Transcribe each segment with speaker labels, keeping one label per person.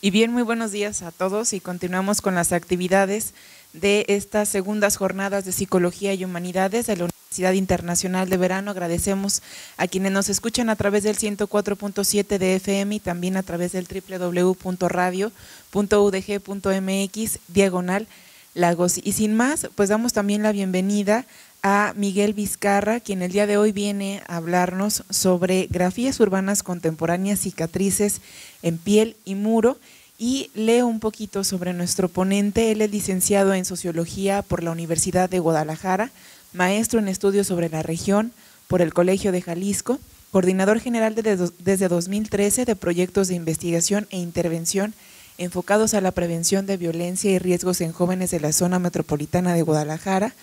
Speaker 1: Y bien, muy buenos días a todos y continuamos con las actividades de estas segundas jornadas de Psicología y Humanidades de la Universidad Internacional de Verano. Agradecemos a quienes nos escuchan a través del 104.7 de FM y también a través del www.radio.udg.mx/Lagos. Y sin más, pues damos también la bienvenida a Miguel Vizcarra, quien el día de hoy viene a hablarnos sobre grafías urbanas contemporáneas, cicatrices en piel y muro. Y leo un poquito sobre nuestro ponente. Él es licenciado en Sociología por la Universidad de Guadalajara, maestro en estudios sobre la región por el Colegio de Jalisco, coordinador general desde 2013 de proyectos de investigación e intervención enfocados a la prevención de violencia y riesgos en jóvenes de la zona metropolitana de Guadalajara,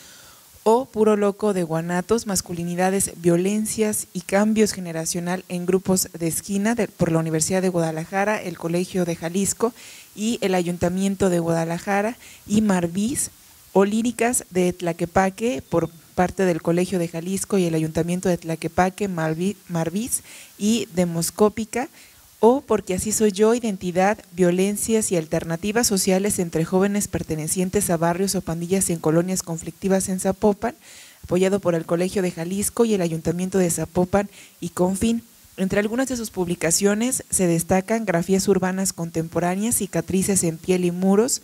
Speaker 1: o Puro Loco de Guanatos, masculinidades, violencias y cambios generacional en grupos de esquina por la Universidad de Guadalajara, el Colegio de Jalisco y el Ayuntamiento de Guadalajara, y Marvis, o Líricas de Tlaquepaque por parte del Colegio de Jalisco y el Ayuntamiento de Tlaquepaque, Marvis, y Demoscópica, o Porque así soy yo, identidad, violencias y alternativas sociales entre jóvenes pertenecientes a barrios o pandillas en colonias conflictivas en Zapopan, apoyado por el Colegio de Jalisco y el Ayuntamiento de Zapopan y Confín. Entre algunas de sus publicaciones se destacan Grafías urbanas contemporáneas, cicatrices en piel y muros,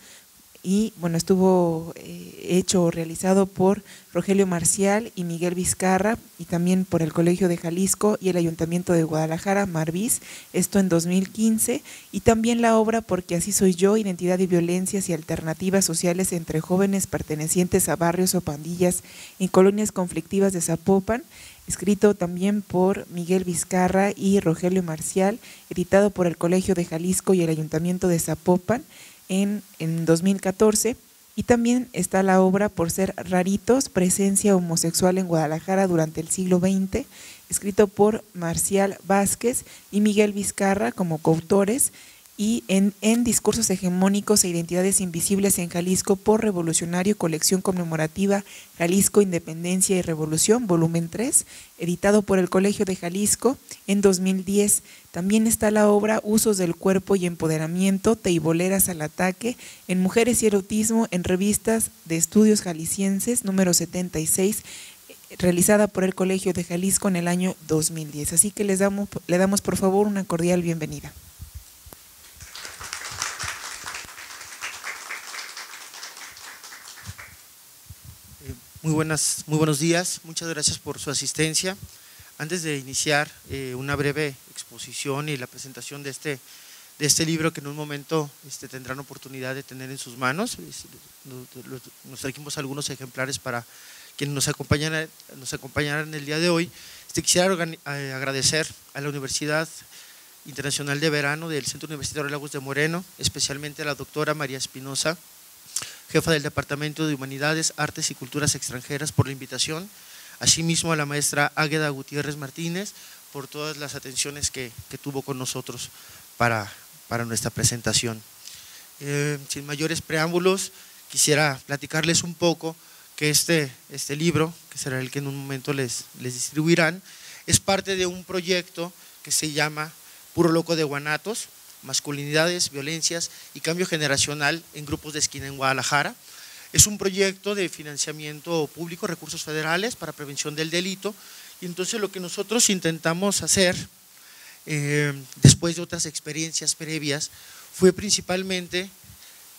Speaker 1: y bueno, estuvo hecho o realizado por Rogelio Marcial y Miguel Vizcarra, y también por el Colegio de Jalisco y el Ayuntamiento de Guadalajara, Marvis, esto en 2015, y también la obra Porque así soy yo, identidad y violencias y alternativas sociales entre jóvenes pertenecientes a barrios o pandillas en colonias conflictivas de Zapopan, escrito también por Miguel Vizcarra y Rogelio Marcial, editado por el Colegio de Jalisco y el Ayuntamiento de Zapopan, en 2014, y también está la obra Por ser raritos, presencia homosexual en Guadalajara durante el siglo XX, escrito por Marcial Vázquez y Miguel Vizcarra como coautores, y en Discursos hegemónicos e identidades invisibles en Jalisco por Revolucionario, colección conmemorativa Jalisco, Independencia y Revolución, volumen 3, editado por el Colegio de Jalisco en 2010. También está la obra Usos del cuerpo y empoderamiento, teiboleras al ataque, en mujeres y erotismo, en revistas de estudios jaliscienses, número 76, realizada por el Colegio de Jalisco en el año 2010. Así que le damos por favor una cordial bienvenida.
Speaker 2: Muy buenos días, muchas gracias por su asistencia. Antes de iniciar una breve exposición y la presentación de este libro que en un momento tendrán oportunidad de tener en sus manos, nos trajimos algunos ejemplares para quienes nos acompañarán el día de hoy. Quisiera agradecer a la Universidad Internacional de Verano del Centro Universitario Lagos de Moreno, especialmente a la doctora María Espinosa, jefa del Departamento de Humanidades, Artes y Culturas Extranjeras, por la invitación, asimismo a la maestra Águeda Gutiérrez Martínez por todas las atenciones que tuvo con nosotros para nuestra presentación. Sin mayores preámbulos, quisiera platicarles un poco que este libro, que será el que en un momento les distribuirán, es parte de un proyecto que se llama Puro Loco de Guanatos, masculinidades, violencias y cambio generacional en grupos de esquina en Guadalajara. Es un proyecto de financiamiento público, recursos federales para prevención del delito, y entonces lo que nosotros intentamos hacer, después de otras experiencias previas, fue principalmente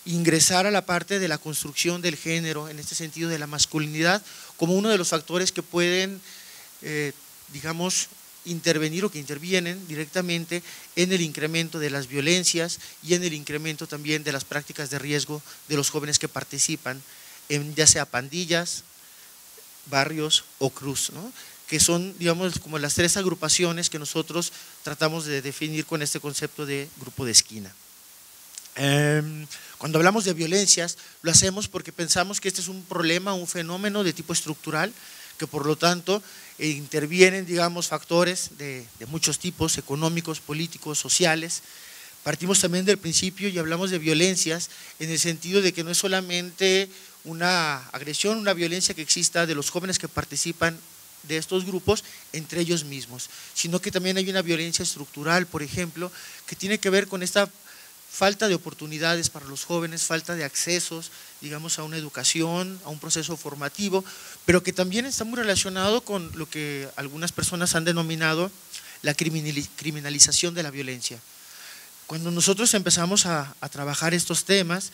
Speaker 2: ingresar a la parte de la construcción del género, en este sentido de la masculinidad, como uno de los factores que pueden, digamos, intervenir o que intervienen directamente en el incremento de las violencias y en el incremento también de las prácticas de riesgo de los jóvenes que participan en ya sea pandillas, barrios o cruz, ¿no? Que son, digamos, como las tres agrupaciones que nosotros tratamos de definir con este concepto de grupo de esquina. Cuando hablamos de violencias, lo hacemos porque pensamos que este es un problema, un fenómeno de tipo estructural, que por lo tanto intervienen, digamos, factores de muchos tipos, económicos, políticos, sociales. Partimos también del principio y hablamos de violencias en el sentido de que no es solamente una agresión, una violencia que exista de los jóvenes que participan de estos grupos entre ellos mismos, sino que también hay una violencia estructural, por ejemplo, que tiene que ver con esta falta de oportunidades para los jóvenes, falta de accesos, digamos, a una educación, a un proceso formativo, pero que también está muy relacionado con lo que algunas personas han denominado la criminalización de la violencia. Cuando nosotros empezamos a trabajar estos temas,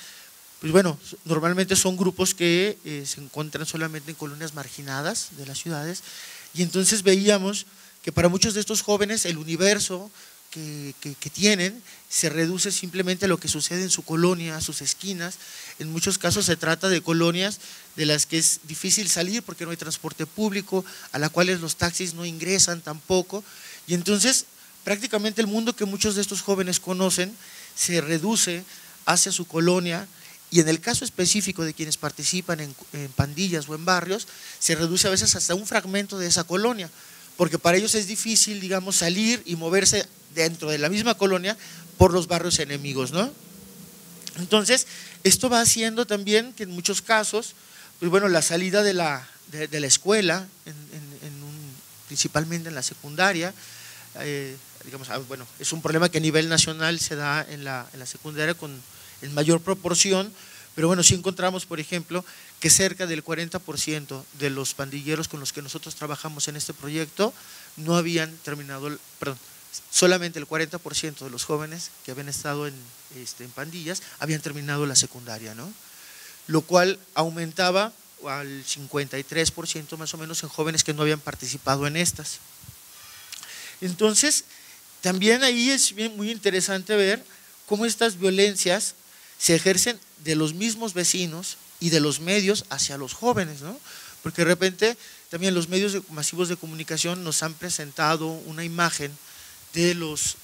Speaker 2: pues bueno, normalmente son grupos que se encuentran solamente en colonias marginadas de las ciudades, y entonces veíamos que para muchos de estos jóvenes el universo que tienen se reduce simplemente a lo que sucede en su colonia, a sus esquinas. En muchos casos se trata de colonias de las que es difícil salir porque no hay transporte público, a las cuales los taxis no ingresan tampoco, y entonces prácticamente el mundo que muchos de estos jóvenes conocen se reduce hacia su colonia, y en el caso específico de quienes participan en pandillas o en barrios, se reduce a veces hasta un fragmento de esa colonia, porque para ellos es difícil, digamos, salir y moverse dentro de la misma colonia por los barrios enemigos, ¿no? Entonces, esto va haciendo también que en muchos casos, pues bueno, la salida de la escuela, principalmente en la secundaria, digamos, bueno, es un problema que a nivel nacional se da en la secundaria en mayor proporción, pero bueno, sí encontramos, por ejemplo, que cerca del 40% de los pandilleros con los que nosotros trabajamos en este proyecto no habían terminado, perdón, solamente el 40% de los jóvenes que habían estado en pandillas habían terminado la secundaria, ¿no? Lo cual aumentaba al 53% más o menos en jóvenes que no habían participado en estas. Entonces, también ahí es muy interesante ver cómo estas violencias se ejercen de los mismos vecinos y de los medios hacia los jóvenes, ¿no? Porque de repente también los medios masivos de comunicación nos han presentado una imagen de los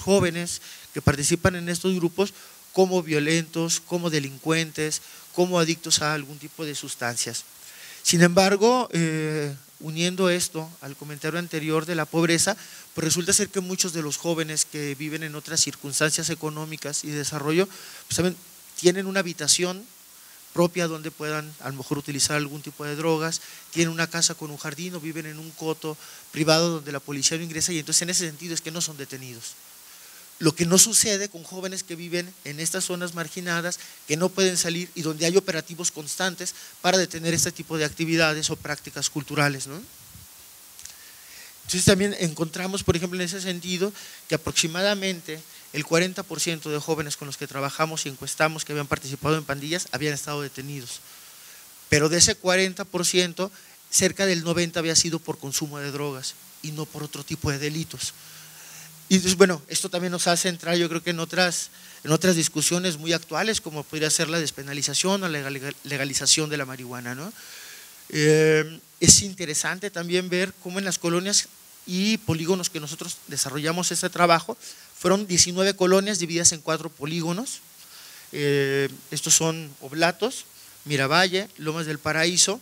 Speaker 2: jóvenes que participan en estos grupos como violentos, como delincuentes, como adictos a algún tipo de sustancias. Sin embargo, uniendo esto al comentario anterior de la pobreza, pues resulta ser que muchos de los jóvenes que viven en otras circunstancias económicas y de desarrollo, pues también tienen una habitación propia donde puedan a lo mejor utilizar algún tipo de drogas, tienen una casa con un jardín o viven en un coto privado donde la policía no ingresa, y entonces en ese sentido es que no son detenidos. Lo que no sucede con jóvenes que viven en estas zonas marginadas, que no pueden salir y donde hay operativos constantes para detener este tipo de actividades o prácticas culturales, ¿no? Entonces también encontramos, por ejemplo, en ese sentido, que aproximadamente el 40% de jóvenes con los que trabajamos y encuestamos que habían participado en pandillas habían estado detenidos. Pero de ese 40%, cerca del 90% había sido por consumo de drogas y no por otro tipo de delitos. Y entonces, bueno, esto también nos hace entrar, yo creo que en otras discusiones muy actuales, como podría ser la despenalización o la legalización de la marihuana, ¿no? Es interesante también ver cómo en las colonias y polígonos que nosotros desarrollamos este trabajo, fueron 19 colonias divididas en 4 polígonos. Estos son Oblatos, Miravalle, Lomas del Paraíso,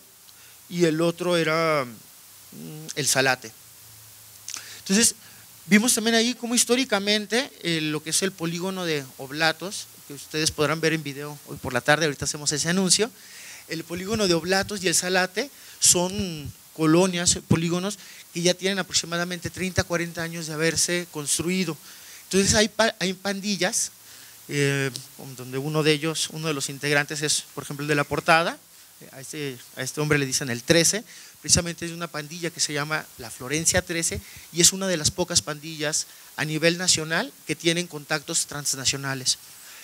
Speaker 2: y el otro era El Salate. Entonces, vimos también ahí cómo históricamente lo que es el polígono de Oblatos, que ustedes podrán ver en video hoy por la tarde, ahorita hacemos ese anuncio. El polígono de Oblatos y El Salate son colonias, polígonos que ya tienen aproximadamente 30, 40 años de haberse construido. Entonces hay pandillas, donde uno de los integrantes es, por ejemplo, el de la portada, a este hombre le dicen el 13, precisamente es una pandilla que se llama la Florencia 13 y es una de las pocas pandillas a nivel nacional que tienen contactos transnacionales.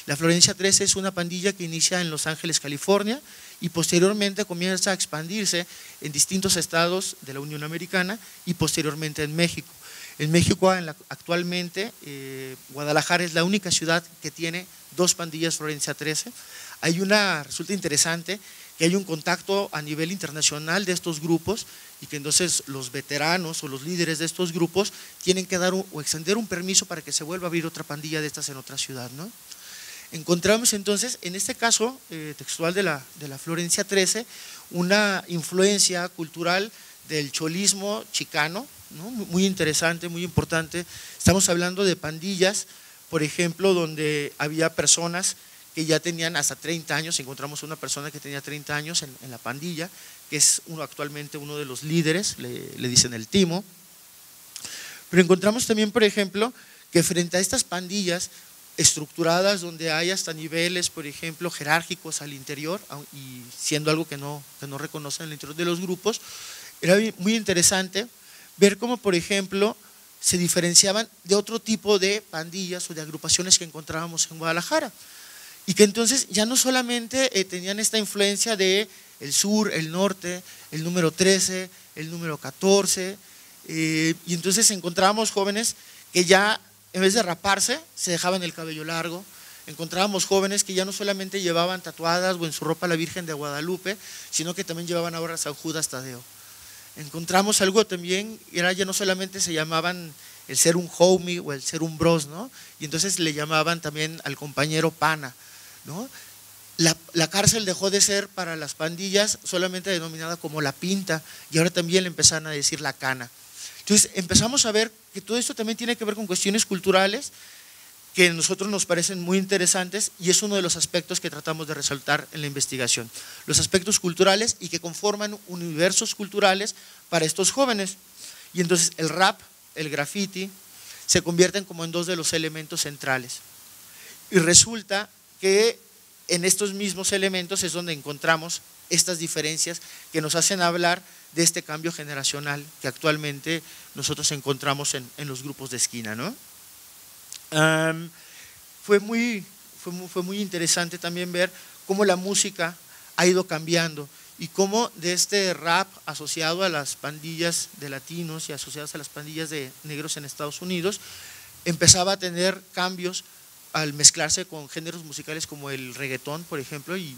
Speaker 2: La Florencia 13 es una pandilla que inicia en Los Ángeles, California, y posteriormente comienza a expandirse en distintos estados de la Unión Americana y posteriormente en México. En México actualmente Guadalajara es la única ciudad que tiene 2 pandillas Florencia 13. Resulta interesante que hay un contacto a nivel internacional de estos grupos y que entonces los veteranos o los líderes de estos grupos tienen que dar o extender un permiso para que se vuelva a abrir otra pandilla de estas en otra ciudad, ¿no? Encontramos entonces, en este caso textual de la Florencia 13, una influencia cultural del cholismo chicano, ¿no? Muy interesante, muy importante. Estamos hablando de pandillas, por ejemplo, donde había personas que ya tenían hasta 30 años, encontramos una persona que tenía 30 años en la pandilla, que es actualmente uno de los líderes, le dicen el Timo. Pero encontramos también, por ejemplo, que frente a estas pandillas, estructuradas, donde hay hasta niveles, por ejemplo, jerárquicos al interior, y siendo algo que no reconocen al interior de los grupos. Era muy interesante ver cómo, por ejemplo, se diferenciaban de otro tipo de pandillas o de agrupaciones que encontrábamos en Guadalajara, y que entonces ya no solamente tenían esta influencia de el sur, el norte, el número 13, el número 14, y entonces encontrábamos jóvenes que ya en vez de raparse se dejaban el cabello largo. Encontrábamos jóvenes que ya no solamente llevaban tatuadas o en su ropa la Virgen de Guadalupe, sino que también llevaban ahora San Judas Tadeo. Encontramos algo también, ya no solamente se llamaban el ser un homie o el ser un bros, ¿no? Y entonces le llamaban también al compañero pana, ¿no? La cárcel dejó de ser para las pandillas solamente denominada como la pinta, y ahora también le empezaron a decir la cana. Entonces empezamos a ver que todo esto también tiene que ver con cuestiones culturales que a nosotros nos parecen muy interesantes, y es uno de los aspectos que tratamos de resaltar en la investigación, los aspectos culturales y que conforman universos culturales para estos jóvenes. Y entonces el rap, el graffiti, se convierten como en dos de los elementos centrales. Y resulta que en estos mismos elementos es donde encontramos estas diferencias que nos hacen hablar de este cambio generacional que actualmente nosotros encontramos en los grupos de esquina, ¿no? Fue muy interesante también ver cómo la música ha ido cambiando y cómo de este rap asociado a las pandillas de latinos y asociadas a las pandillas de negros en Estados Unidos empezaba a tener cambios al mezclarse con géneros musicales como el reggaetón, por ejemplo, y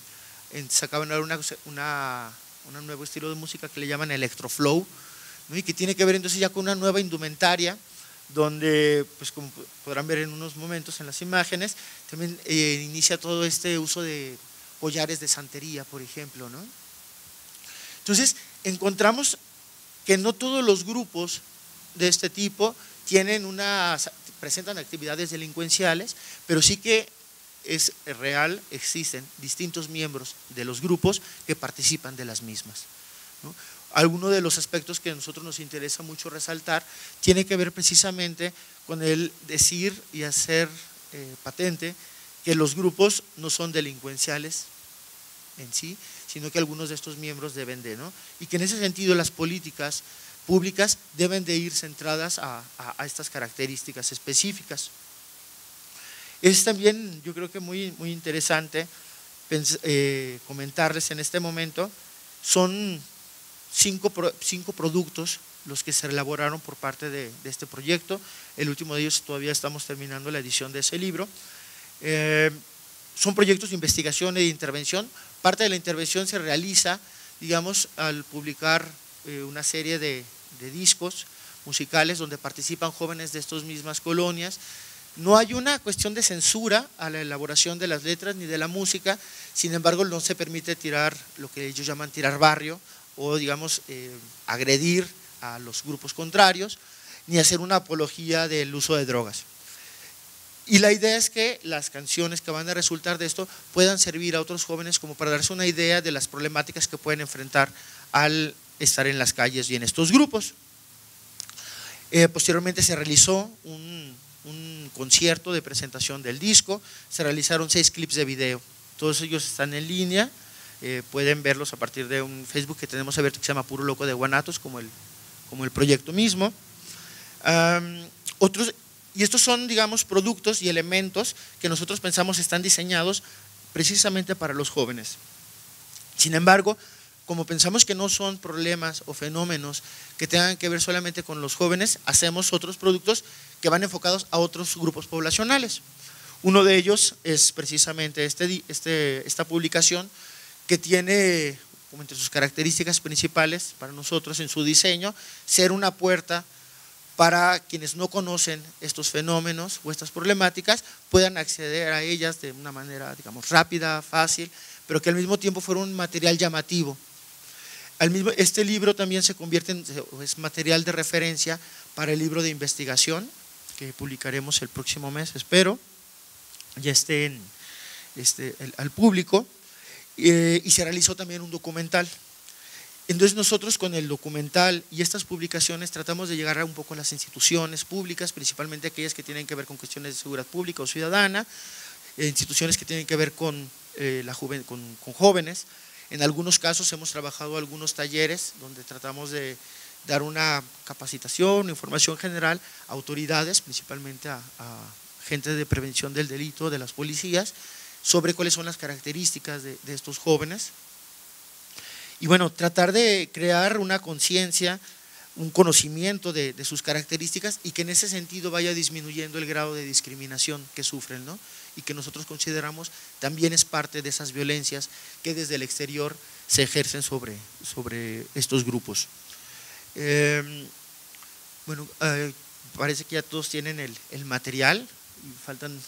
Speaker 2: sacaban ahora un nuevo estilo de música que le llaman electroflow, ¿no? Y que tiene que ver entonces ya con una nueva indumentaria, donde, pues como podrán ver en unos momentos en las imágenes, también inicia todo este uso de collares de santería, por ejemplo, ¿no? Entonces encontramos que no todos los grupos de este tipo presentan actividades delincuenciales, pero sí que es real, existen distintos miembros de los grupos que participan de las mismas, ¿no? Alguno de los aspectos que a nosotros nos interesa mucho resaltar tiene que ver precisamente con el decir y hacer patente que los grupos no son delincuenciales en sí, sino que algunos de estos miembros deben de, ¿no? Y que en ese sentido las políticas públicas deben de ir centradas a estas características específicas. Es también, yo creo que muy interesante comentarles en este momento, son cinco productos los que se elaboraron por parte de este proyecto. El último de ellos todavía estamos terminando la edición de ese libro. Son proyectos de investigación y de intervención. Parte de la intervención se realiza, digamos, al publicar una serie de discos musicales donde participan jóvenes de estas mismas colonias. No hay una cuestión de censura a la elaboración de las letras ni de la música, sin embargo no se permite tirar lo que ellos llaman tirar barrio o digamos agredir a los grupos contrarios, ni hacer una apología del uso de drogas. Y la idea es que las canciones que van a resultar de esto puedan servir a otros jóvenes como para darse una idea de las problemáticas que pueden enfrentar al estar en las calles y en estos grupos. Posteriormente se realizó un concierto de presentación del disco, se realizaron 6 clips de video, todos ellos están en línea, pueden verlos a partir de un Facebook que tenemos abierto que se llama Puro Loco de Guanatos, como el proyecto mismo. Y estos son, digamos, productos y elementos que nosotros pensamos están diseñados precisamente para los jóvenes. Sin embargo, como pensamos que no son problemas o fenómenos que tengan que ver solamente con los jóvenes, hacemos otros productos que van enfocados a otros grupos poblacionales. Uno de ellos es precisamente esta publicación que tiene como entre sus características principales para nosotros en su diseño, ser una puerta para quienes no conocen estos fenómenos o estas problemáticas puedan acceder a ellas de una manera, digamos, rápida, fácil, pero que al mismo tiempo fuera un material llamativo. Este libro también se convierte es material de referencia para el libro de investigación que publicaremos el próximo mes, espero, ya esté al público, y se realizó también un documental. Entonces nosotros con el documental y estas publicaciones tratamos de llegar a un poco a las instituciones públicas, principalmente aquellas que tienen que ver con cuestiones de seguridad pública o ciudadana, instituciones que tienen que ver con jóvenes. En algunos casos hemos trabajado algunos talleres donde tratamos de dar una capacitación, información general a autoridades, principalmente a gente de prevención del delito, de las policías, sobre cuáles son las características de estos jóvenes. Y bueno, tratar de crear una conciencia, un conocimiento de sus características y que en ese sentido vaya disminuyendo el grado de discriminación que sufren, ¿no? Y que nosotros consideramos también es parte de esas violencias que desde el exterior se ejercen sobre estos grupos. Bueno, parece que ya todos tienen el material, faltan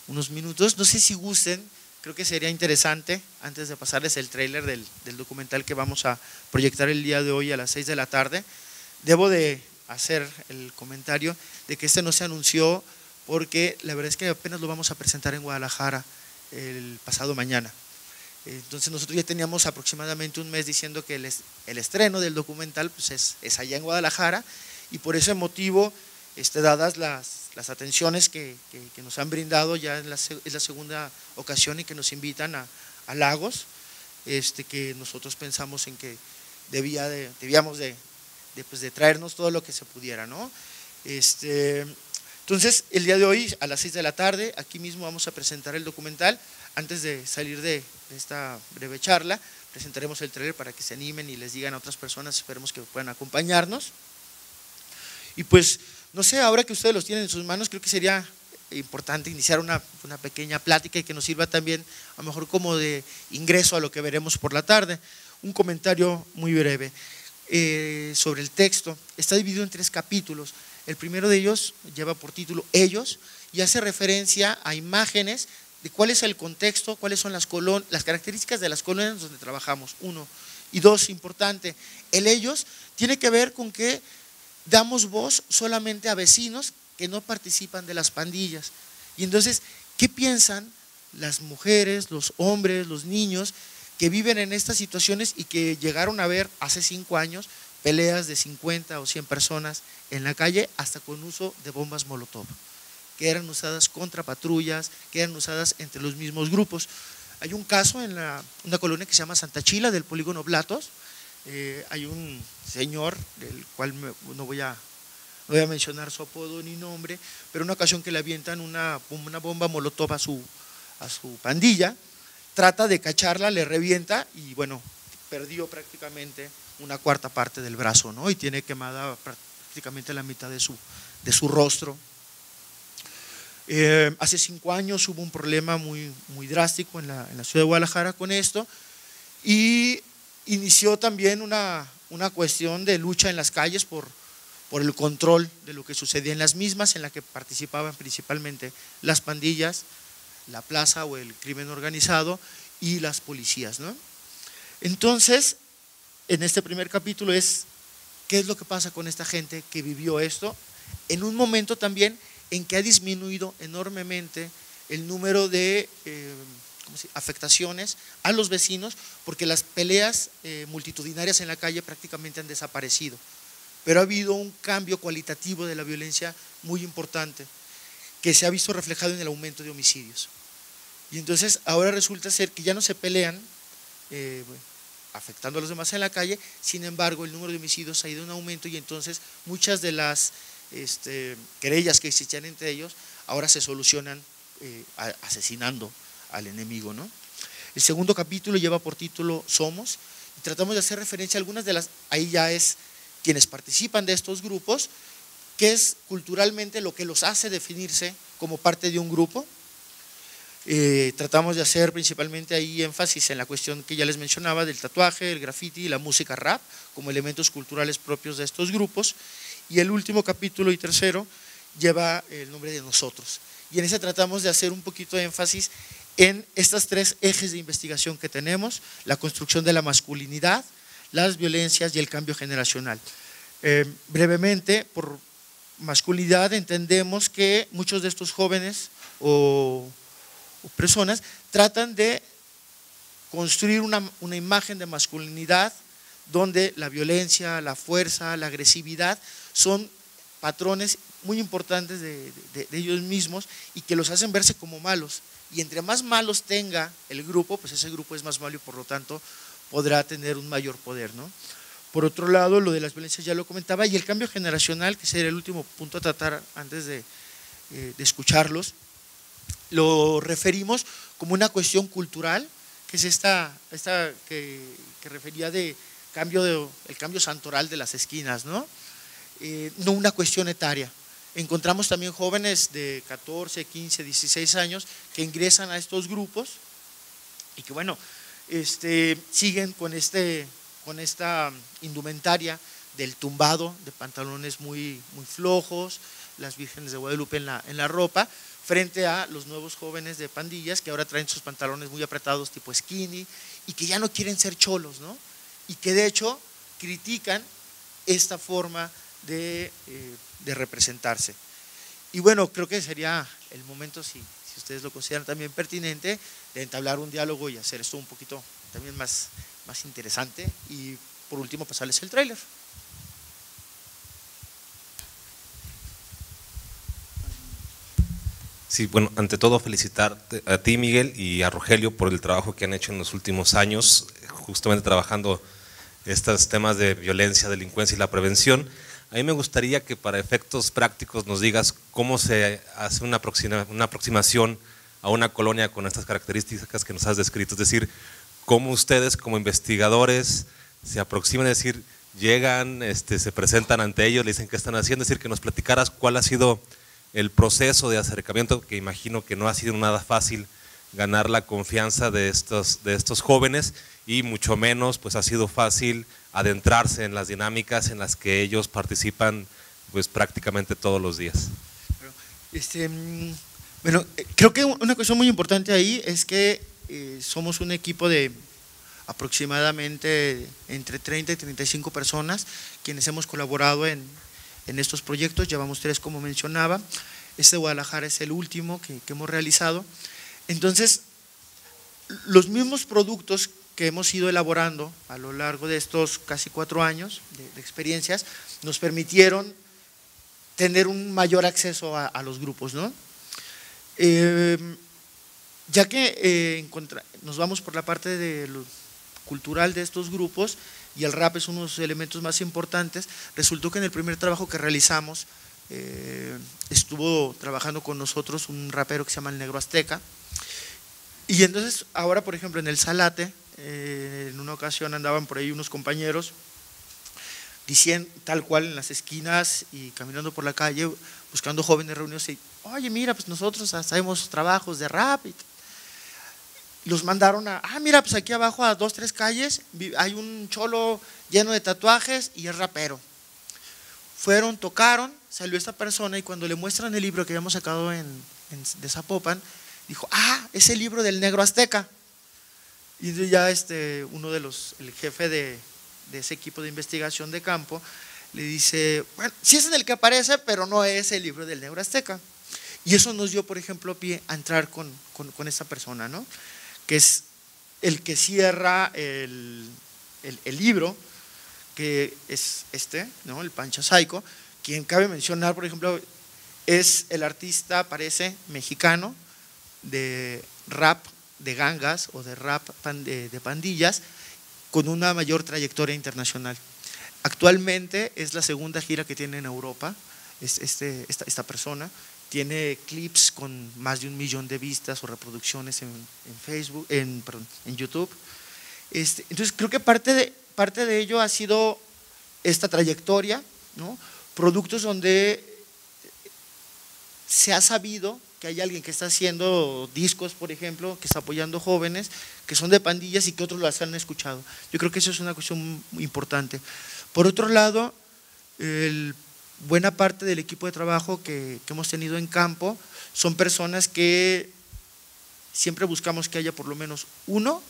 Speaker 2: unos minutos, no sé si gusten. Creo que sería interesante, antes de pasarles el tráiler del documental que vamos a proyectar el día de hoy a las 6 de la tarde, debo de hacer el comentario de que este no se anunció porque la verdad es que apenas lo vamos a presentar en Guadalajara el pasado mañana. Entonces nosotros ya teníamos aproximadamente un mes diciendo que el estreno del documental pues es allá en Guadalajara, y por ese motivo, dadas las atenciones que nos han brindado, ya es la segunda ocasión y que nos invitan a Lagos, que nosotros pensamos en que debíamos de traernos todo lo que se pudiera, ¿no? Entonces, el día de hoy a las 6 de la tarde, aquí mismo vamos a presentar el documental. Antes de salir de esta breve charla, presentaremos el tráiler para que se animen y les digan a otras personas, esperemos que puedan acompañarnos. Y pues, no sé, ahora que ustedes los tienen en sus manos, creo que sería importante iniciar una pequeña plática y que nos sirva también a lo mejor como de ingreso a lo que veremos por la tarde. Un comentario muy breve sobre el texto. Está dividido en 3 capítulos. El primero de ellos lleva por título Ellos y hace referencia a imágenes de cuál es el contexto, cuáles son las características de las colonias donde trabajamos, 1. Y 2, importante, el Ellos tiene que ver con que damos voz solamente a vecinos que no participan de las pandillas. Y entonces, ¿qué piensan las mujeres, los hombres, los niños que viven en estas situaciones y que llegaron a ver hace 5 años peleas de 50 o 100 personas en la calle, hasta con uso de bombas Molotov, que eran usadas contra patrullas, que eran usadas entre los mismos grupos? Hay un caso en una colonia que se llama Santa Chila, del polígono Blatos. Hay un señor, del cual no voy a mencionar su apodo ni nombre, pero en una ocasión que le avientan una bomba Molotov a su pandilla, trata de cacharla, le revienta y bueno, perdió prácticamente una 1/4 parte del brazo, ¿no? Y tiene quemada prácticamente la mitad de su rostro. Hace 5 años hubo un problema muy, muy drástico en la ciudad de Guadalajara con esto, y inició también una cuestión de lucha en las calles por el control de lo que sucedía en las mismas, en la que participaban principalmente las pandillas, la plaza o el crimen organizado y las policías, ¿no? Entonces, en este primer capítulo ¿qué es lo que pasa con esta gente que vivió esto? En un momento también en que ha disminuido enormemente el número de afectaciones a los vecinos, porque las peleas multitudinarias en la calle prácticamente han desaparecido, pero ha habido un cambio cualitativo de la violencia muy importante, que se ha visto reflejado en el aumento de homicidios. Y entonces ahora resulta ser que ya no se pelean afectando a los demás en la calle, sin embargo el número de homicidios ha ido en aumento, y entonces muchas de las querellas que existían entre ellos ahora se solucionan asesinando al enemigo, ¿no? El segundo capítulo lleva por título Somos, y tratamos de hacer referencia a algunas de ahí ya es quienes participan de estos grupos, que es culturalmente lo que los hace definirse como parte de un grupo. Tratamos de hacer principalmente ahí énfasis en la cuestión que ya les mencionaba del tatuaje, el graffiti y la música rap como elementos culturales propios de estos grupos. Y el último capítulo y tercero lleva el nombre de Nosotros, y en ese tratamos de hacer un poquito de énfasis en estas 3 ejes de investigación que tenemos: la construcción de la masculinidad, las violencias y el cambio generacional. Brevemente, por masculinidad entendemos que muchos de estos jóvenes o personas tratan de construir una imagen de masculinidad donde la violencia, la fuerza, la agresividad son patrones muy importantes de ellos mismos y que los hacen verse como malos. Y entre más malos tenga el grupo, pues ese grupo es más malo y por lo tanto podrá tener un mayor poder, ¿no? Por otro lado, lo de las violencias ya lo comentaba, y el cambio generacional, que sería el último punto a tratar antes de escucharlos, lo referimos como una cuestión cultural, que es esta que refería de el cambio santoral de las esquinas, ¿no? No una cuestión etaria. Encontramos también jóvenes de 14, 15, 16 años que ingresan a estos grupos y que bueno, siguen con esta indumentaria del tumbado, de pantalones muy flojos, las vírgenes de Guadalupe en la ropa, frente a los nuevos jóvenes de pandillas que ahora traen sus pantalones muy apretados tipo skinny y que ya no quieren ser cholos, ¿no? Y que de hecho critican esta forma de representarse. Y bueno, creo que sería el momento, si ustedes lo consideran también pertinente, de entablar un diálogo y hacer esto un poquito también más interesante, y por último pasarles el tráiler.
Speaker 3: Sí, bueno, ante todo felicitarte a ti, Miguel, y a Rogelio por el trabajo que han hecho en los últimos años, justamente trabajando estos temas de violencia, delincuencia y la prevención. A mí me gustaría que para efectos prácticos nos digas cómo se hace una aproximación a una colonia con estas características que nos has descrito, es decir, cómo ustedes como investigadores se aproximan, es decir, llegan, se presentan ante ellos, le dicen qué están haciendo, es decir, que nos platicaras cuál ha sido el proceso de acercamiento, que imagino que no ha sido nada fácil ganar la confianza de estos jóvenes, y mucho menos pues ha sido fácil adentrarse en las dinámicas en las que ellos participan pues prácticamente todos los días.
Speaker 2: Bueno, creo que una cuestión muy importante ahí es que somos un equipo de aproximadamente entre 30 y 35 personas quienes hemos colaborado en estos proyectos. Llevamos 3, como mencionaba. Este de Guadalajara es el último que hemos realizado. Entonces, los mismos productos que hemos ido elaborando a lo largo de estos casi 4 años de experiencias nos permitieron tener un mayor acceso a los grupos, ¿no? Ya que nos vamos por la parte de lo cultural de estos grupos, y el rap es uno de los elementos más importantes, resultó que en el primer trabajo que realizamos estuvo trabajando con nosotros un rapero que se llama El Negro Azteca, y entonces ahora, por ejemplo, en el Salate, en una ocasión andaban por ahí unos compañeros diciendo tal cual en las esquinas y caminando por la calle buscando jóvenes reunidos, y oye, mira, pues nosotros hacemos trabajos de rap, y los mandaron mira, pues aquí abajo a 2, 3 calles hay un cholo lleno de tatuajes y es rapero. Fueron, tocaron, salió esta persona, y cuando le muestran el libro que habíamos sacado de Zapopan, dijo, es el libro del Negro Azteca. Y entonces ya el jefe de ese equipo de investigación de campo le dice, bueno, sí es en el que aparece, pero no es el libro del Negro Azteca. Y eso nos dio, por ejemplo, pie a entrar con esta persona, ¿no? Que es el que cierra el libro, que es ¿no? El Pancha Saico, quien cabe mencionar, por ejemplo, es el artista, parece, mexicano de rap de gangas o de rap de pandillas con una mayor trayectoria internacional. Actualmente es la segunda gira que tiene en Europa, esta persona. Tiene clips con más de 1 millón de vistas o reproducciones en Facebook, en YouTube. Entonces creo que parte de ello ha sido esta trayectoria, ¿no? Productos donde se ha sabido que hay alguien que está haciendo discos, por ejemplo, que está apoyando jóvenes que son de pandillas y que otros las han escuchado. Yo creo que eso es una cuestión muy importante. Por otro lado, buena parte del equipo de trabajo que hemos tenido en campo son personas que siempre buscamos que haya por lo menos uno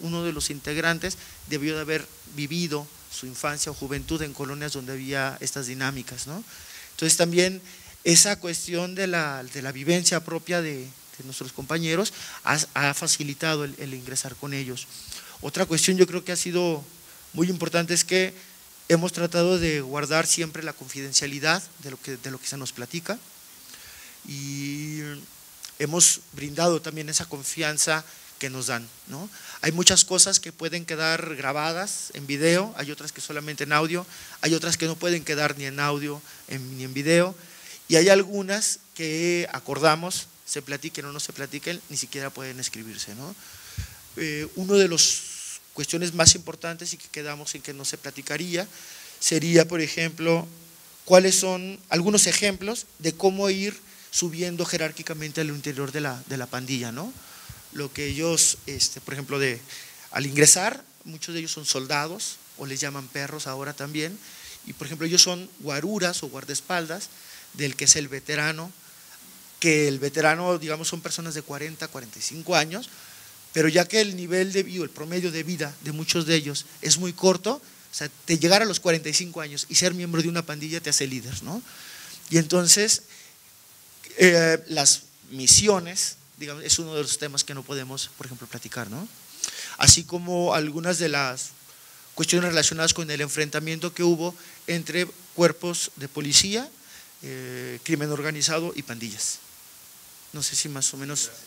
Speaker 2: de los integrantes debió de haber vivido su infancia o juventud en colonias donde había estas dinámicas, ¿no? Entonces también esa cuestión de la vivencia propia de nuestros compañeros ha facilitado el ingresar con ellos. Otra cuestión yo creo que ha sido muy importante es que hemos tratado de guardar siempre la confidencialidad de lo que se nos platica y hemos brindado también esa confianza que nos dan, ¿no? Hay muchas cosas que pueden quedar grabadas en video, hay otras que solamente en audio, hay otras que no pueden quedar ni en audio ni en video, y hay algunas que acordamos, se platiquen o no se platiquen, ni siquiera pueden escribirse, ¿no? Uno de los cuestiones más importantes y que quedamos en que no se platicaría sería, por ejemplo, cuáles son algunos ejemplos de cómo ir subiendo jerárquicamente al interior de la pandilla, ¿no? Lo que ellos, por ejemplo, al ingresar, muchos de ellos son soldados o les llaman perros ahora también, y por ejemplo ellos son guaruras o guardaespaldas del que es el veterano, que el veterano, digamos, son personas de 40, 45 años, pero ya que el nivel de vida, el promedio de vida de muchos de ellos es muy corto, o sea, de llegar a los 45 años y ser miembro de una pandilla te hace líder, ¿no? Y entonces, las misiones, digamos, es uno de los temas que no podemos, por ejemplo, platicar, ¿no? Así como algunas de las cuestiones relacionadas con el enfrentamiento que hubo entre cuerpos de policía, crimen organizado y pandillas. No sé si más o menos…
Speaker 3: Gracias.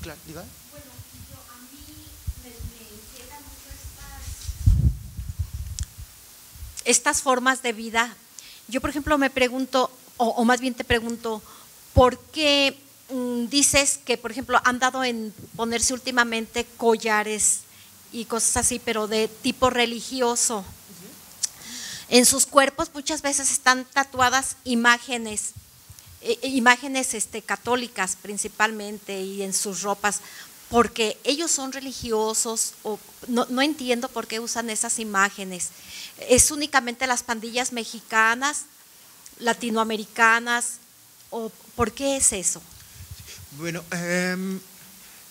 Speaker 2: Claro, diga.
Speaker 4: Estas formas de vida, yo por ejemplo me pregunto, o más bien te pregunto, ¿por qué dices que por ejemplo han dado en ponerse últimamente collares y cosas así, pero de tipo religioso? En sus cuerpos muchas veces están tatuadas imágenes católicas principalmente, y en sus ropas, porque ellos son religiosos, o no entiendo por qué usan esas imágenes. ¿Es únicamente las pandillas mexicanas, latinoamericanas, o por qué es eso?
Speaker 2: Bueno, en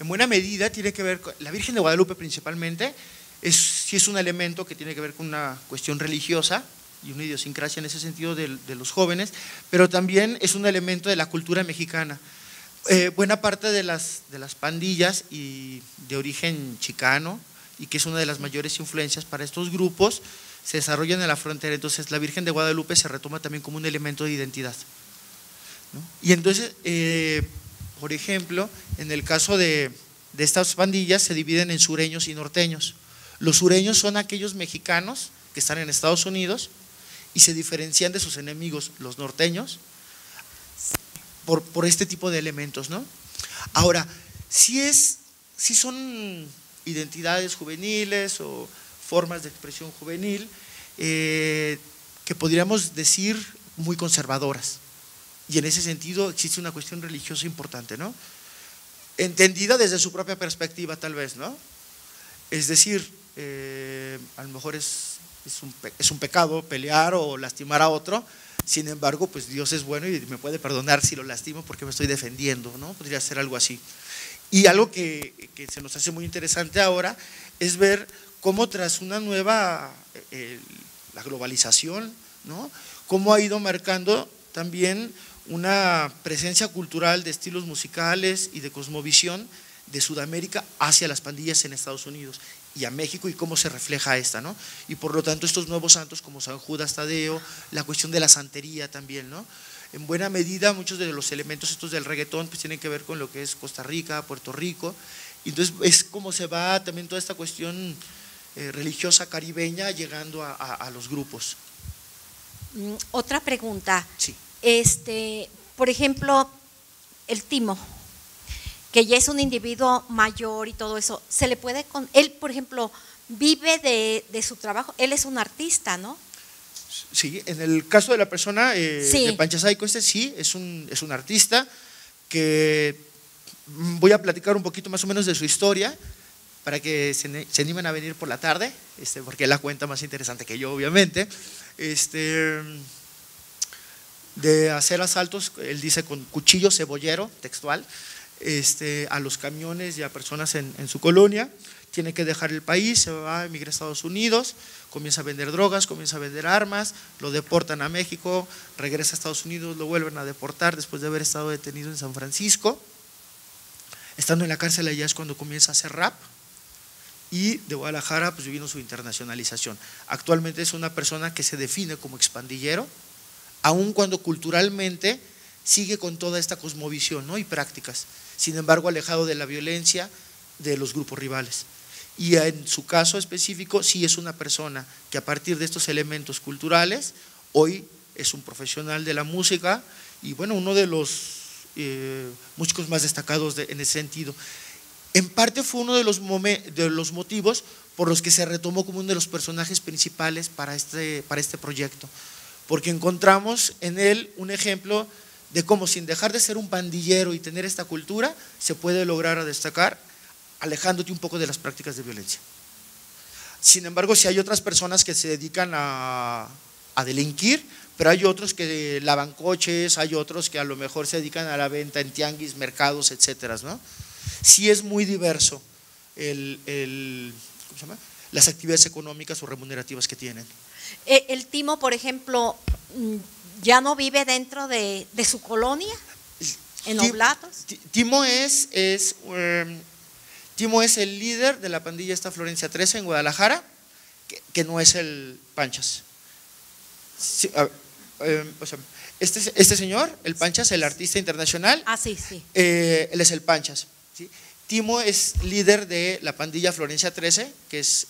Speaker 2: buena medida tiene que ver con la Virgen de Guadalupe principalmente, sí es un elemento que tiene que ver con una cuestión religiosa y una idiosincrasia en ese sentido de los jóvenes, pero también es un elemento de la cultura mexicana. Buena parte de las pandillas y de origen chicano, y que es una de las mayores influencias para estos grupos, se desarrollan en la frontera. Entonces la Virgen de Guadalupe se retoma también como un elemento de identidad, ¿no? Y entonces, por ejemplo, en el caso de estas pandillas se dividen en sureños y norteños. Los sureños son aquellos mexicanos que están en Estados Unidos y se diferencian de sus enemigos, los norteños, por este tipo de elementos, ¿no? Ahora, si son identidades juveniles o formas de expresión juvenil que podríamos decir muy conservadoras, y en ese sentido existe una cuestión religiosa importante, ¿no? Entendida desde su propia perspectiva tal vez, ¿no? Es decir, a lo mejor es un pecado pelear o lastimar a otro. Sin embargo, pues Dios es bueno y me puede perdonar si lo lastimo porque me estoy defendiendo, ¿no? Podría ser algo así. Y algo que se nos hace muy interesante ahora es ver cómo tras una nueva, la globalización, ¿no? Cómo ha ido marcando también una presencia cultural de estilos musicales y de cosmovisión de Sudamérica hacia las pandillas en Estados Unidos y a México, y cómo se refleja esta, ¿no? Y por lo tanto estos nuevos santos como San Judas Tadeo, la cuestión de la santería también, ¿no? En buena medida muchos de los elementos estos del reggaetón pues tienen que ver con lo que es Costa Rica, Puerto Rico, y entonces es como se va también toda esta cuestión religiosa caribeña llegando a los grupos.
Speaker 4: Otra pregunta.
Speaker 2: Sí.
Speaker 4: Por ejemplo, el timo, que ya es un individuo mayor y todo eso, se le puede, él por ejemplo vive de su trabajo, él es un artista, ¿no?
Speaker 2: Sí, en el caso de la persona
Speaker 4: sí.
Speaker 2: de Panchasaico, sí, es un artista que voy a platicar un poquito más o menos de su historia para que se animen a venir por la tarde, porque él la cuenta más interesante que yo, obviamente. De hacer asaltos, él dice con cuchillo cebollero, textual, a los camiones y a personas en su colonia. Tiene que dejar el país, se va a emigrar a Estados Unidos, comienza a vender drogas, comienza a vender armas, lo deportan a México, regresa a Estados Unidos, lo vuelven a deportar después de haber estado detenido en San Francisco. Estando en la cárcel allá es cuando comienza a hacer rap, y de Guadalajara pues vino su internacionalización. Actualmente es una persona que se define como expandillero, aun cuando culturalmente sigue con toda esta cosmovisión, ¿no?, y prácticas, sin embargo alejado de la violencia de los grupos rivales. Y en su caso específico sí es una persona que a partir de estos elementos culturales hoy es un profesional de la música y bueno, uno de los músicos más destacados en ese sentido. En parte fue uno de los motivos por los que se retomó como uno de los personajes principales para este proyecto, porque encontramos en él un ejemplo de cómo sin dejar de ser un pandillero y tener esta cultura, se puede lograr destacar alejándote un poco de las prácticas de violencia. Sin embargo, sí hay otras personas que se dedican a delinquir, pero hay otros que lavan coches, hay otros que a lo mejor se dedican a la venta en tianguis, mercados, etcétera, ¿no? Sí es muy diverso ¿cómo se llama?, las actividades económicas o remunerativas que tienen.
Speaker 4: El Timo, por ejemplo, ¿ya no vive dentro de su colonia, en Oblatos?
Speaker 2: Timo es el líder de la pandilla esta Florencia 13 en Guadalajara, que no es el Panchas. Sí, o sea, este señor, el Panchas, el artista internacional,
Speaker 4: sí, sí.
Speaker 2: Él es el Panchas, ¿sí? Timo es líder de la pandilla Florencia 13, que es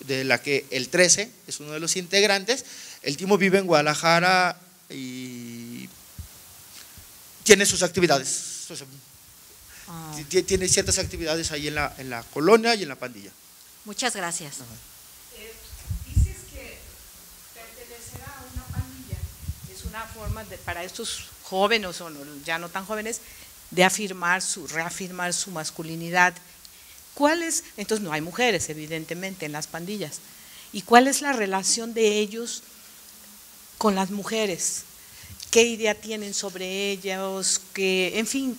Speaker 2: de la que el 13 es uno de los integrantes. El Timo vive en Guadalajara y tiene sus actividades, o sea, tiene ciertas actividades ahí en la colonia y en la pandilla.
Speaker 4: Muchas gracias.
Speaker 5: Dices que pertenecer a una pandilla es una forma para estos jóvenes o ya no tan jóvenes de reafirmar su masculinidad. Entonces no hay mujeres evidentemente en las pandillas. ¿Y cuál es la relación de ellos con las mujeres? ¿Qué idea tienen sobre ellos? En fin,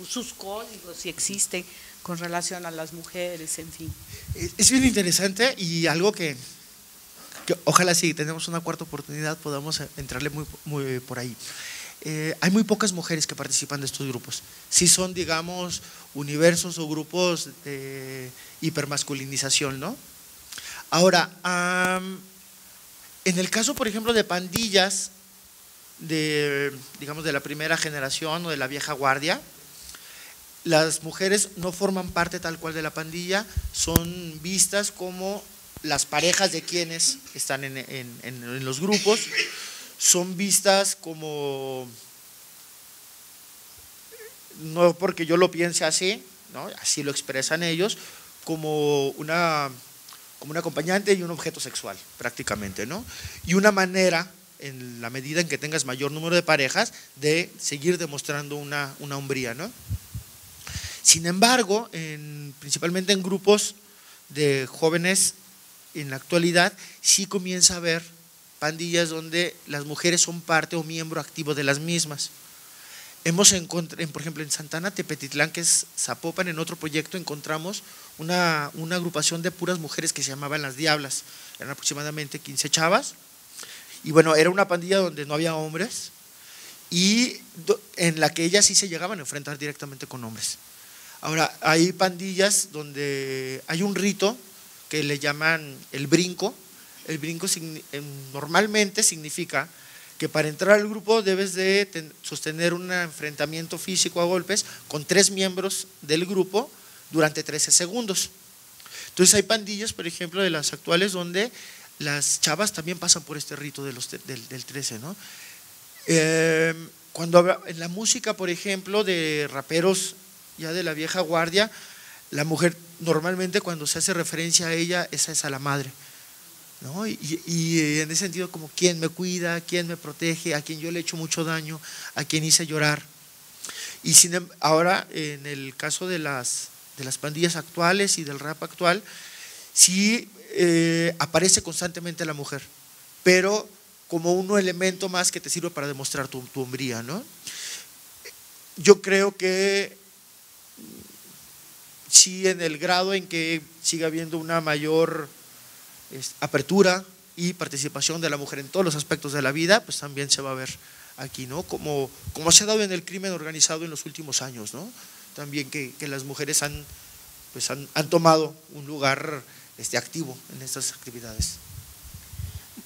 Speaker 5: sus códigos, si existen, con relación a las mujeres, en fin.
Speaker 2: Es bien interesante y algo que ojalá si tenemos una cuarta oportunidad podamos entrarle muy por ahí. Hay muy pocas mujeres que participan de estos grupos. Sí son, digamos, universos o grupos de hipermasculinización, ¿no? Ahora, en el caso, por ejemplo, de pandillas digamos, de la primera generación o de la vieja guardia, las mujeres no forman parte tal cual de la pandilla, son vistas como las parejas de quienes están en los grupos, son vistas como, no porque yo lo piense así, ¿no?, así lo expresan ellos, como una acompañante y un objeto sexual prácticamente, ¿no? Y una manera, en la medida en que tengas mayor número de parejas, de seguir demostrando una hombría, ¿no? Sin embargo, principalmente en grupos de jóvenes en la actualidad, sí comienza a haber pandillas donde las mujeres son parte o miembro activo de las mismas. Hemos encontrado, por ejemplo, en Santana, Tepetitlán, que es Zapopan, en otro proyecto encontramos una agrupación de puras mujeres que se llamaban Las Diablas, eran aproximadamente 15 chavas, y bueno, era una pandilla donde no había hombres y en la que ellas sí se llegaban a enfrentar directamente con hombres. Ahora, hay pandillas donde hay un rito que le llaman el brinco. El brinco normalmente significa que para entrar al grupo debes de sostener un enfrentamiento físico a golpes con 3 miembros del grupo durante 13 segundos. Entonces hay pandillas, por ejemplo, de las actuales donde las chavas también pasan por este rito del 13, ¿no? Cuando en la música, por ejemplo, de raperos ya de la vieja guardia, la mujer normalmente cuando se hace referencia a ella, esa es a la madre, ¿no? Y en ese sentido, como quién me cuida, quién me protege, a quien yo le he hecho mucho daño, a quien hice llorar. Y ahora, en el caso de las pandillas actuales y del rap actual, sí aparece constantemente la mujer, pero como un elemento más que te sirve para demostrar tu hombría, ¿no? Yo creo que sí, en el grado en que siga habiendo una mayor apertura y participación de la mujer en todos los aspectos de la vida, pues también se va a ver aquí, ¿no? Como se ha dado en el crimen organizado en los últimos años, ¿no? También que las mujeres han pues han tomado un lugar activo en estas actividades.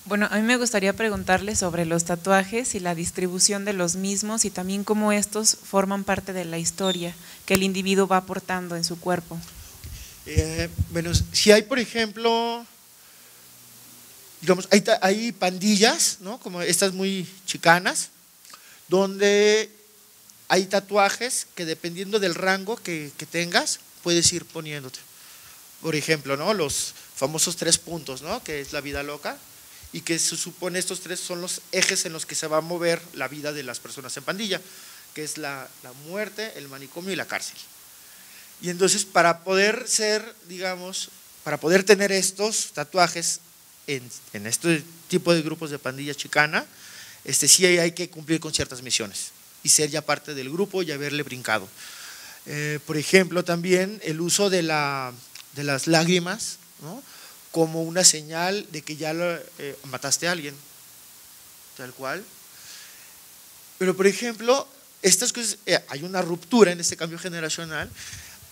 Speaker 1: Bueno, a mí me gustaría preguntarle sobre los tatuajes y la distribución de los mismos y también cómo estos forman parte de la historia que el individuo va aportando en su cuerpo.
Speaker 2: Bueno, si hay, por ejemplo, digamos, hay pandillas, ¿no? Como estas muy chicanas, donde hay tatuajes que dependiendo del rango que tengas, puedes ir poniéndote. Por ejemplo, ¿no? Los famosos 3 puntos, ¿no? Que es la vida loca, y que se supone estos 3 son los ejes en los que se va a mover la vida de las personas en pandilla, que es la muerte, el manicomio y la cárcel. Y entonces para poder ser, digamos, para poder tener estos tatuajes en este tipo de grupos de pandilla chicana, sí hay que cumplir con ciertas misiones y ser ya parte del grupo y haberle brincado. Por ejemplo, también el uso de las lágrimas, ¿no? Como una señal de que ya mataste a alguien, tal cual. Pero por ejemplo, estas cosas, hay una ruptura en este cambio generacional.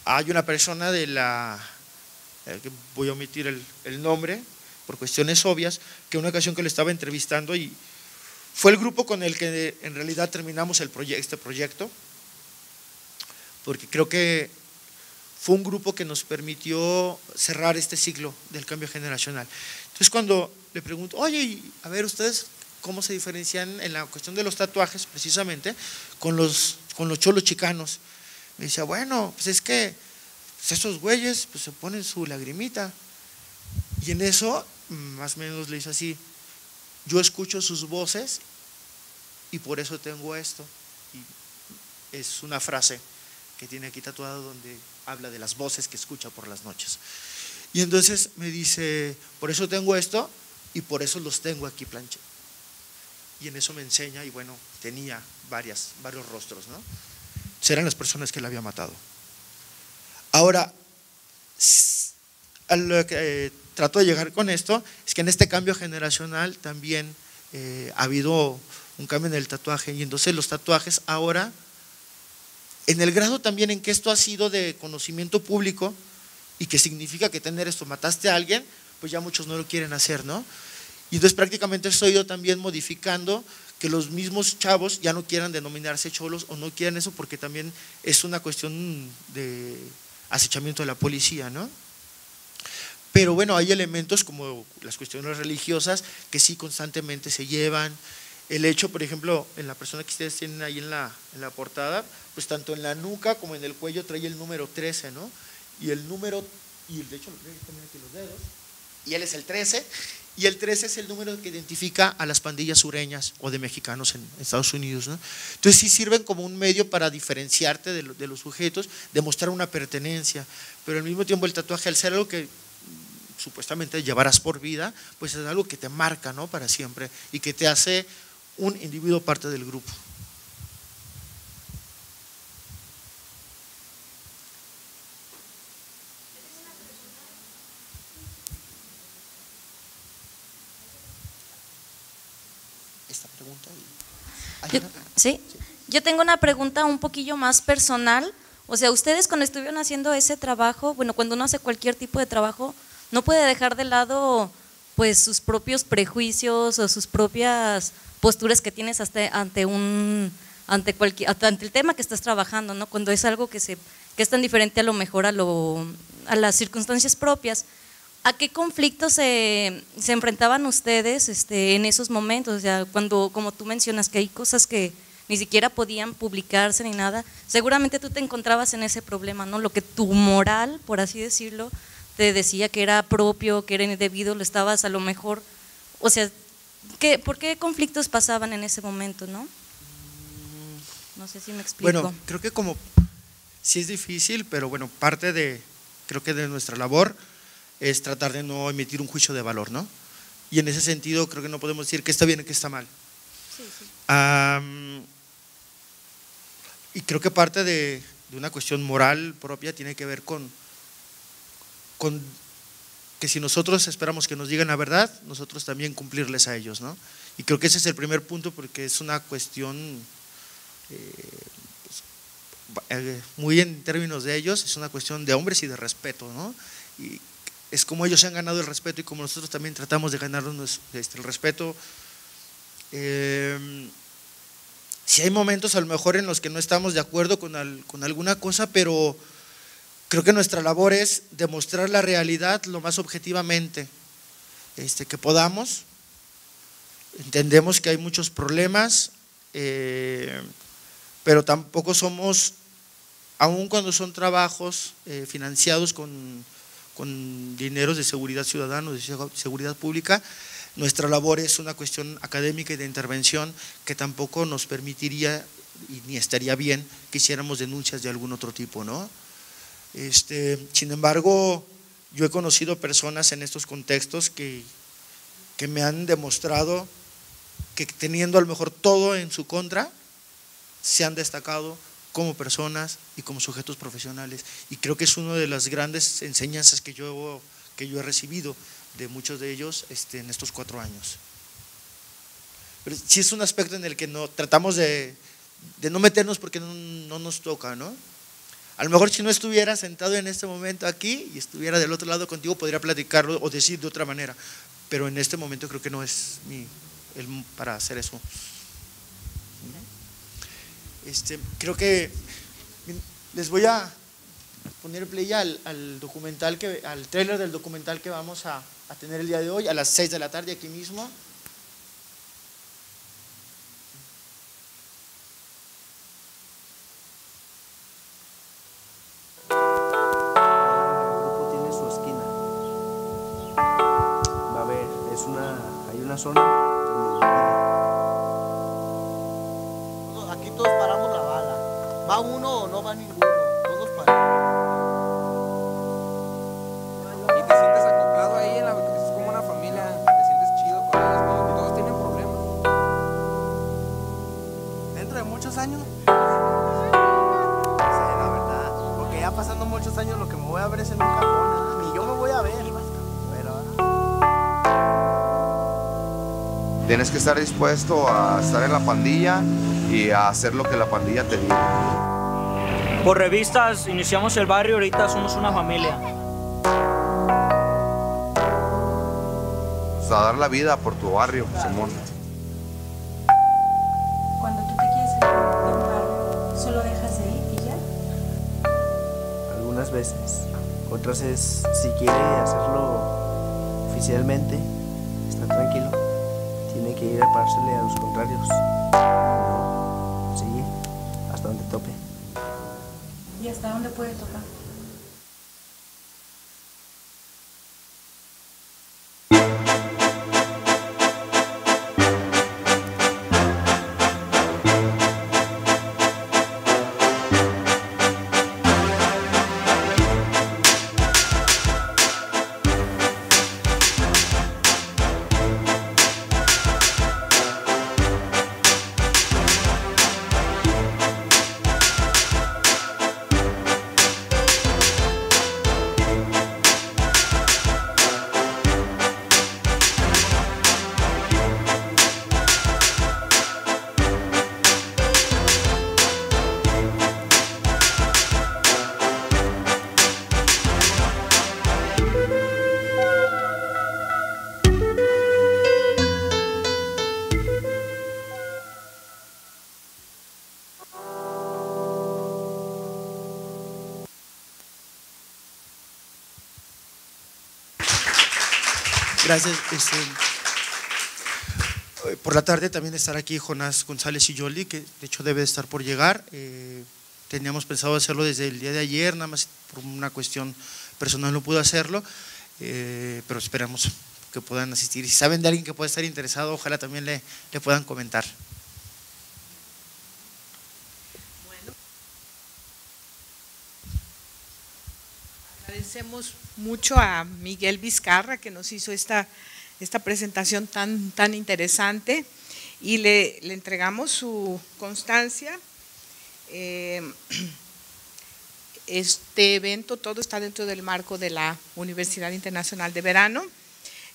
Speaker 2: Hay una persona que voy a omitir el nombre por cuestiones obvias, que una ocasión que lo estaba entrevistando y fue el grupo con el que en realidad terminamos este proyecto, porque creo que fue un grupo que nos permitió cerrar este ciclo del cambio generacional. Entonces cuando le pregunto, oye, a ver ustedes cómo se diferencian en la cuestión de los tatuajes precisamente con los cholos chicanos, me decía, bueno, pues es que pues esos güeyes pues se ponen su lagrimita, y en eso más o menos le hizo así, yo escucho sus voces y por eso tengo esto, y es una frase que tiene aquí tatuado donde habla de las voces que escucha por las noches. Y entonces me dice, por eso tengo esto y por eso los tengo aquí planchados. Y en eso me enseña, y bueno, tenía varios rostros, ¿no? Eran las personas que él había matado. Ahora, a lo que trato de llegar con esto es que en este cambio generacional también ha habido un cambio en el tatuaje, y entonces los tatuajes ahora, en el grado también en que esto ha sido de conocimiento público y que significa que tener esto, mataste a alguien, pues ya muchos no lo quieren hacer, ¿no? Y entonces prácticamente esto ha ido también modificando que los mismos chavos ya no quieran denominarse cholos o no quieran eso, porque también es una cuestión de acechamiento de la policía, ¿no? Pero bueno, hay elementos como las cuestiones religiosas que sí constantemente se llevan. El hecho, por ejemplo, en la persona que ustedes tienen ahí en la portada, pues tanto en la nuca como en el cuello trae el número 13, ¿no? Y el número, y de hecho lo trae también aquí los dedos, y él es el 13, y el 13 es el número que identifica a las pandillas sureñas o de mexicanos en Estados Unidos, ¿no? Entonces sí sirven como un medio para diferenciarte de los sujetos, demostrar una pertenencia, pero al mismo tiempo el tatuaje, al ser algo que supuestamente llevarás por vida, pues es algo que te marca, ¿no? Para siempre, y que te hace un individuo parte del grupo. Esta pregunta.
Speaker 6: ¿Sí? Yo tengo una pregunta un poquillo más personal. O sea, ustedes cuando estuvieron haciendo ese trabajo, bueno, cuando uno hace cualquier tipo de trabajo, no puede dejar de lado pues sus propios prejuicios o sus propias posturas que tienes ante el tema que estás trabajando, ¿no? Cuando es algo que es tan diferente a lo mejor a las circunstancias propias. ¿A qué conflictos se enfrentaban ustedes en esos momentos? O sea, cuando, como tú mencionas, que hay cosas que ni siquiera podían publicarse ni nada, seguramente tú te encontrabas en ese problema, ¿no? Lo que tu moral, por así decirlo, te decía que era propio, que era indebido, lo estabas a lo mejor, o sea, ¿por qué conflictos pasaban en ese momento, no? No sé si me explico.
Speaker 2: Bueno, creo que como sí es difícil, pero bueno, creo que de nuestra labor es tratar de no emitir un juicio de valor, ¿no? Y en ese sentido creo que no podemos decir que está bien y que está mal.
Speaker 6: Sí, sí.
Speaker 2: Y creo que parte de una cuestión moral propia tiene que ver con que si nosotros esperamos que nos digan la verdad, nosotros también cumplirles a ellos, ¿no? Y creo que ese es el primer punto, porque es una cuestión muy en términos de ellos, es una cuestión de hombres y de respeto, ¿no? Y es como ellos se han ganado el respeto y como nosotros también tratamos de ganarnos el respeto. Si hay momentos a lo mejor en los que no estamos de acuerdo con alguna cosa, pero creo que nuestra labor es demostrar la realidad lo más objetivamente que podamos. Entendemos que hay muchos problemas, pero tampoco somos, aun cuando son trabajos financiados con dineros de seguridad ciudadana, de seguridad pública, nuestra labor es una cuestión académica y de intervención que tampoco nos permitiría y ni estaría bien que hiciéramos denuncias de algún otro tipo, ¿no? Sin embargo, yo he conocido personas en estos contextos que me han demostrado que teniendo a lo mejor todo en su contra, se han destacado como personas y como sujetos profesionales. Y creo que es una de las grandes enseñanzas que yo he recibido de muchos de ellos en estos 4 años. Pero sí es un aspecto en el que no, tratamos de no meternos porque no nos toca, ¿no? A lo mejor si no estuviera sentado en este momento aquí y estuviera del otro lado contigo, podría platicarlo o decir de otra manera, pero en este momento creo que no es para hacer eso. Creo que les voy a poner play al documental, al tráiler del documental que vamos a tener el día de hoy a las 6 de la tarde aquí mismo.
Speaker 7: Tiene su esquina. Va a ver, hay una zona donde aquí todos paramos la bala. ¿Va uno o no va ninguno? Todos paramos.
Speaker 8: Y te sientes acoplado ahí es como una familia, te sientes chido con ellos, como que todos tienen problemas.
Speaker 7: Dentro de muchos años, no sé, la verdad, porque ya pasando muchos años lo que me voy a ver es en un cajón, ni yo me voy a ver, pero
Speaker 9: tienes que estar dispuesto a estar en la pandilla y a hacer lo que la pandilla te diga.
Speaker 10: Por revistas iniciamos el barrio, ahorita somos una familia.
Speaker 9: O sea, dar la vida por tu barrio, Simón.
Speaker 11: Cuando tú te quieres ir de un barrio, ¿solo dejas de ir y ya?
Speaker 7: algunas veces. Otras es, si quiere hacerlo oficialmente, está tranquilo, tiene que ir a parársele a los contrarios. No, sigue hasta donde tope.
Speaker 11: ¿Y hasta dónde puede tocar?
Speaker 2: Gracias. Por la tarde también estará aquí Jonás González y Yoli, que de hecho debe estar por llegar. Teníamos pensado hacerlo desde el día de ayer, nada más por una cuestión personal no pudo hacerlo, pero esperamos que puedan asistir. Si saben de alguien que pueda estar interesado, ojalá también le puedan comentar.
Speaker 5: Agradecemos mucho a Miguel Vizcarra que nos hizo esta presentación tan interesante y le entregamos su constancia. Este evento todo está dentro del marco de la Universidad Internacional de Verano.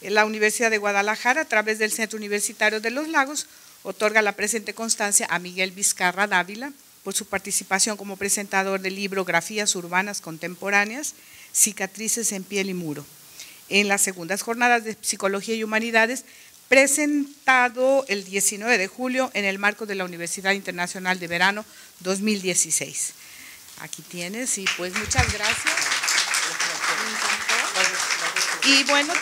Speaker 5: La Universidad de Guadalajara, a través del Centro Universitario de los Lagos, otorga la presente constancia a Miguel Vizcarra Dávila por su participación como presentador del libro Grafías Urbanas Contemporáneas, Cicatrices en Piel y Muro, en las segundas jornadas de Psicología y Humanidades, presentado el 19 de julio en el marco de la Universidad Internacional de Verano 2016. Aquí tienes y pues muchas gracias. Y bueno,